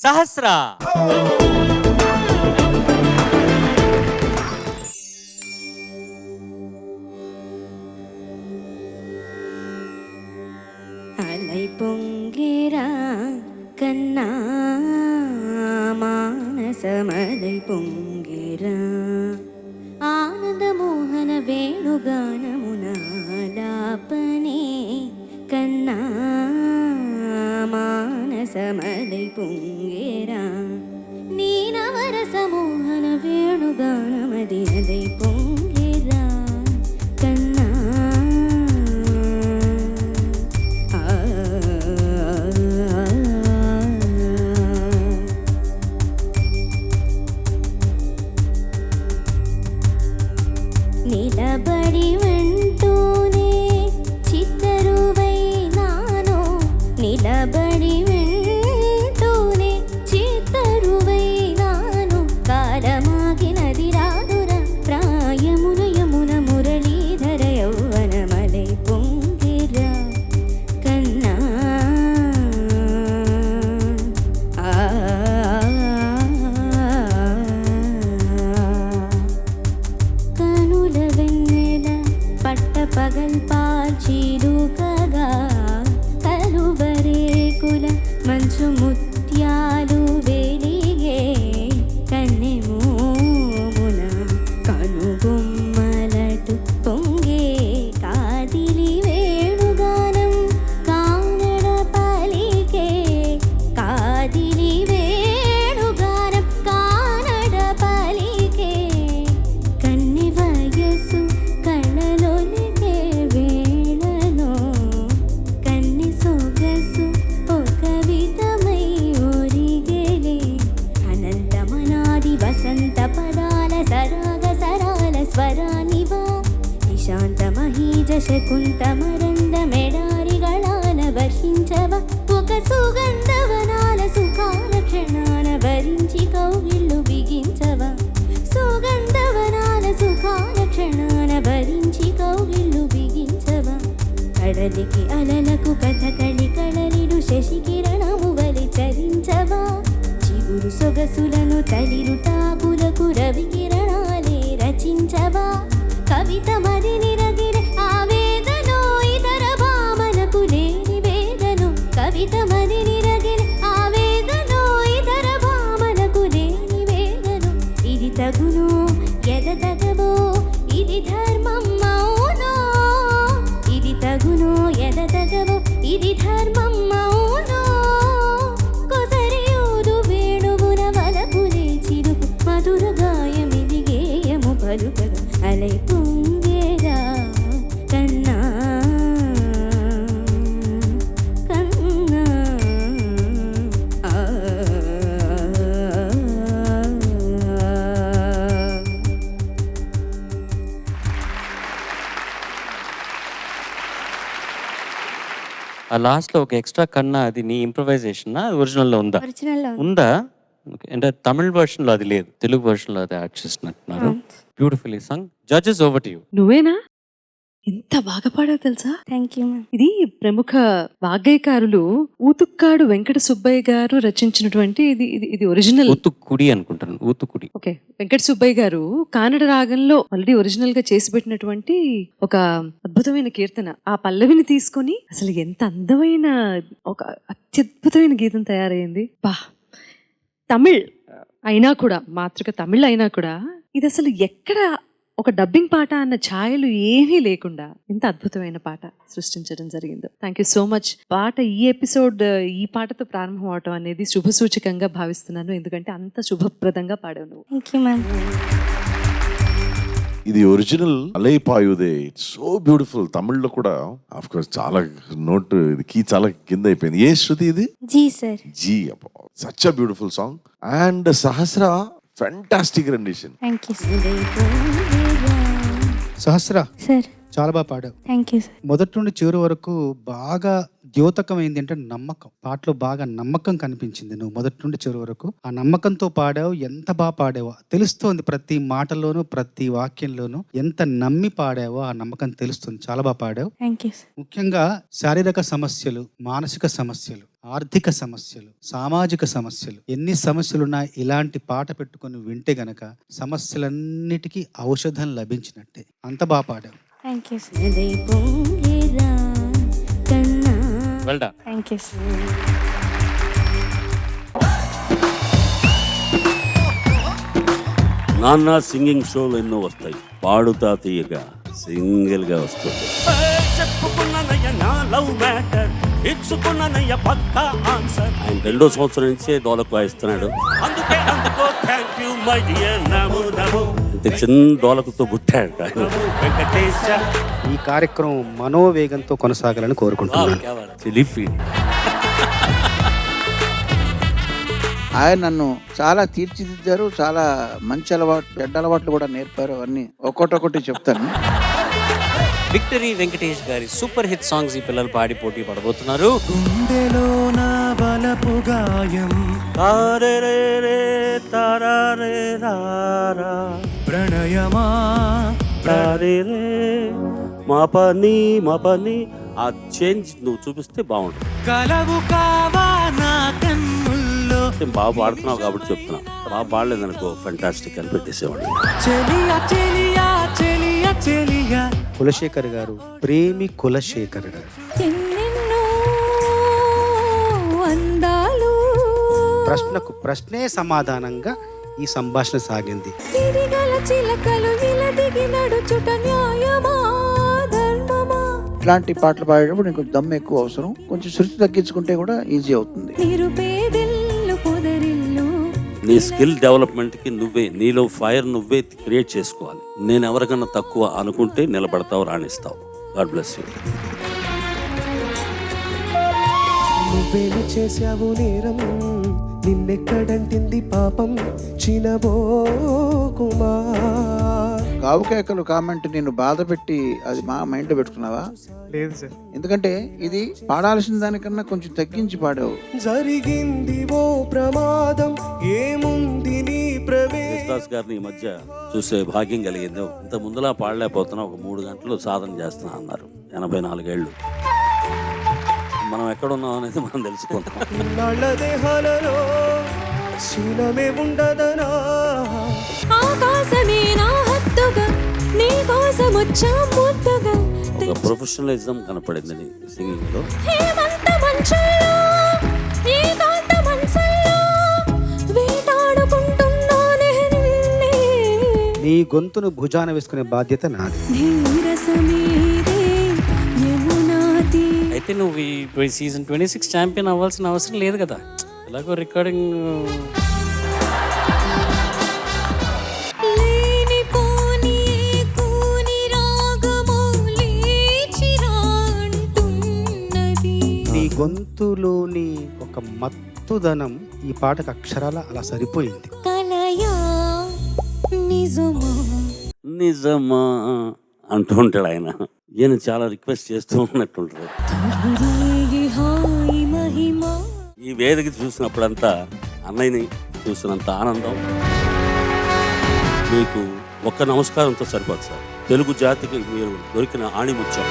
సహస్ర. அலை பொங்கிரா கண்ணா మానసమలై పొంగిరా ఆనంద మోహన వేణుగానమునాలాపనే కన్నా మానసమలై పొంగిరా నీ నవరస మోహన వేణుగానమది అలై పొంగిరా కన్నా నిలబడి వెంటూనే చిత్తరువై నాను నిలబడి వెంటూనే చిత్తరువై నాను కాలమాగినది రాదురా ప్రాయమున యమున మురళీధర యౌవనమలై పొంగిరా కన్నా కనుల వెన్నెల పట్ట పగల్ పాల్చిరుకగా కలువరేకుల మంచు ముత్యాలు వెలిగే కన్నెమోమున కనుబొమ్మలటు పొంగే కాదిలి వేణుగానం కానడ పలికే కాదిలి వేణుగానం కానడ పలికే కన్ని వయస్సు కళ్ళలోనికే వేళలో కన్ని సొగసు ఓ కవితమై ఒరిగేలే అనంతమనాది వసంత పదాల సరాగ సరాల స్వరానివా నిశాంత మహీజ శకుంత మరంద మెడారిగళాన వర్షించవ ఒక సుగంధవనాల సుఖాల క్షణాన భరించి కౌగిళ్ళు బిగించవ సుగంధవనాల సుఖాల క్షణాన భరించి కౌగిళ్ళు బిగించవ కడలికి అలలకు కథకళి కళలిడు శశికిరణము వలి చరించవా చిగురు సొగసులను తలిరు తాకులకు రవి కిరణాలే రచించవా కవిత మరి నిరగిరే ఆవేదనో ఇతర భామలకు లేని వేదను కవిత మరి నిరగిరే ఆవేదనో ఇతర భామలకు లేని వేదను ఇది తగును ఎదతగవో ఇది ధర్మం మౌనో ఇది తగును ఎదతగవో ఇది ధర్మం మౌనో కొసరియూదు వేణువున వలపులే చిరుకు మధుర గాయమిది గేయము పలుకగా అలై పొంగేరా కన్నా కన్నా ఆ లాస్ట్ లో ఒక ఎక్స్ట్రా కన్నా, అది నీ ఇంప్రవైజేషన్ ఒరిజినల్ లో ఉందా? ఒరిజినల్ ఉందా? Okay. అంటే తమిళ వర్షన్ లో అది లేదు, తెలుగు వర్షన్ లో అది యాడ్ చేసినట్టున్నారు. Beautifully Sung. Judges over to you. నువ్వేనా ఎంత బాగా పాడావు తెలుసా? Thank you ma'am. ఇది ప్రముఖ వాగ్గేయకారులు ఊతుక్కాడు వెంకట సుబ్బయ్య గారు రచించినటువంటి ఇది ఇది ఇది ఒరిజినల్. ఊతుక్కుడి అనుకుంటాను. ఊతుకుడి. ఓకే, వెంకట సుబ్బయ్య గారు కానడ రాగంలో ఆల్రెడీ ఒరిజినల్ గా చేసి పెట్టినటువంటి ఒక అద్భుతమైన కీర్తన. ఆ పల్లవిని తీసుకొని అసలు ఎంత అందమైన ఒక అత్యద్భుతమైన గీతం తయారైంది. బా, తమిళ్ అయినా కూడా, మాతృక తమిళ్ అయినా కూడా ఇది అసలు ఎక్కడ ఒక డబ్బింగ్ పాట అన్న ఛాయలు ఏమీ లేకుండా ఇంత అద్భుతమైన పాట సృష్టించడం జరిగింది. Thank you so much. పాట ఈ ఎపిసోడ్ ఈ పాటతో ప్రారంభం అవటం అనేది శుభ సూచకంగా భావిస్తున్నాను, ఎందుకంటే అంత శుభప్రదంగా పాడావు నువ్వు. Thank you ma'am. ఇది original Alai Payuthe. It's so beautiful. తమిళ్లో కూడా ఆఫ్ కోర్స్ చాలా నోట్, ఇది కీ చాలా కింద అయిపోయింది. ఏ శృతి ఇది? జీ సార్. జీ. Such a beautiful song. And Sahasra fantastic rendition. Thank you Sahasra sir. చాలా బాగా పాడావు. Thank you sir. మొదటి నుండి చివరి వరకు బాగా ద్యోతకమైంది అంటే నమ్మకం. పాటలో బాగా నమ్మకం కనిపించింది నువ్వు మొదటి నుండి చివరి వరకు. ఆ నమ్మకంతో పాడావు. ఎంత బాగా పాడావో తెలుస్తోంది. ప్రతి మాటలోనూ ప్రతి వాక్యంలోనూ ఎంత నమ్మి పాడావో ఆ నమ్మకం తెలుస్తుంది. చాలా బాగా పాడావు. Thank you sir. ముఖ్యంగా శారీరక సమస్యలు, మానసిక సమస్యలు, ఆర్థిక సమస్యలు, సామాజిక సమస్యలు, ఎన్ని సమస్యలున్నా ఇలాంటి పాట పెట్టుకొని వింటే గనక సమస్యలన్నిటికీ ఔషధం లభించినట్టే. అంత బాగా పాడావు. Thank you sir. Alai Pongera Kanna. Well done. Thank you sir. నాన్న సింగింగ్ షోలు ఎన్నో వస్తాయి, పాడుతా తీయగా సింగిల్ గా వస్తుంది. ఆయన 2వ సంవత్సరం నుంచే డోలకు వాయిస్తున్నాడు. ఇంత చిన్న డోలకుతో పుట్టాడు ఆయన. ఈ కార్యక్రమం మనోవేగంతో కొనసాగాలని కోరుకుంటున్నాను. ఆయన నన్ను చాలా తీర్చిదిద్దారు. చాలా మంచి అలవాటు, చెడ్డ అలవాట్లు కూడా నేర్పారు. అవన్నీ ఒక్కొక్కటి చెప్తాను. విక్టరీ వెంకటేష్ గారి సూపర్ హిట్ సాంగ్స్ ఈ పిల్లలు పాడి పోటీ పడబోతున్నారు. ప్రణయమా మా పని ఆ చేంజ్ నువ్వు చూపిస్తే బాగుంటుంది. బాగా పాడుతున్నావు కాబట్టి చెప్తున్నా. బాగా పాడలేదనుకో ఫెంటాస్టిక్ అని పెట్టేసేవాడు. కులశేఖర్ గారు, ప్రేమి కులశేఖర్ గారు. ఎన్నెన్నో అందాలు ప్రశ్నకు ప్రశ్నే సమాధానంగా ఈ సంభాషణ సాగింది. సిరిగల చిలకలు విలదిగి నడుచుట న్యాయమా ధర్మమా. ఇట్లాంటి పాటలు పాడేటప్పుడు నీకు దమ్ము ఎక్కువ అవసరం. కొంచెం శృతి తగ్గించుకుంటే కూడా ఈజీ అవుతుంది. నిరుపేదెల్లు పొదరిల్లు. నీ స్కిల్ డెవలప్మెంట్ కి నీలో ఫైర్ నువ్వే క్రియేట్ చేసుకోవాలి. నేను ఎవరికన్నా తక్కువ అనుకుంటే నిలబడతావు, రాణిస్తావు. God bless you. నువ్వేమి చేశావు నేరం, నిన్నెక్కడంటింది పాపం, చినబోకుమా. కావుకేకలు కామెంట్ నేను బాధ పెట్టి అది మా మైండ్ లో పెట్టుకున్నావా? లేదు సార్. ఎందుకంటే ఇది పాడాల్సిన దానికన్నా కొంచెం తగ్గించి పాడావు. జరిగింది ఓ ప్రమాదం, ఏముంది నీ దాస్ గారిని ఈ మధ్య చూసే భాగ్యం కలిగింది. ఇంత ముందులా పాడలేకపోతున్నా, ఒక 3 గంటలు సాధన చేస్తున్నా అన్నారు. 84 ఏళ్ళు. మనం ఎక్కడున్నాం అనేది మనం తెలుసుకుంటాం. నాళ్ళ దేహాలలో శూలమే ఉండదనా. ఆకాశమే నా హద్దుగా నీ కోసం వచ్చా ముద్దుగా. ఒక ప్రొఫెషనలిజం కనపడింది నీ సింగింగ్ లో. హేమంత మంచుల్లో ఏకాంత మనసుల్లో వేటాడుకుంటున్నానే నిన్నే. నీ గొంతును భుజాన వేసుకునే బాధ్యత నాది. నీరసమేదే యమునాది. అయితే నువ్వు ఈ సీజన్ 26 ఛాంపియన్ అవ్వాల్సిన అవసరం లేదు కదా. ఎలాగో రికార్డింగ్ లేనిపోని కూని రాగము లేచిరా అంటున్నది. నీ గొంతులోని ఒక మత్తుదనం ఈ పాటకు అక్షరాల అలా సరిపోయింది. కలయా నిజమా. నిజమా అంటూ ఉంటాడు ఆయన. ఈయన చాలా రిక్వెస్ట్ చేస్తూ ఉన్నట్టుంటారు. తాగిరేగి హాయి మహిమా. ఈ వేదిక చూసినప్పుడంతా అన్నయ్యని చూసినంత ఆనందం మీకు ఒక్క నమస్కారంతో సరిపోదు సార్. తెలుగు జాతికి మీరు దొరికిన ఆణిముత్యం.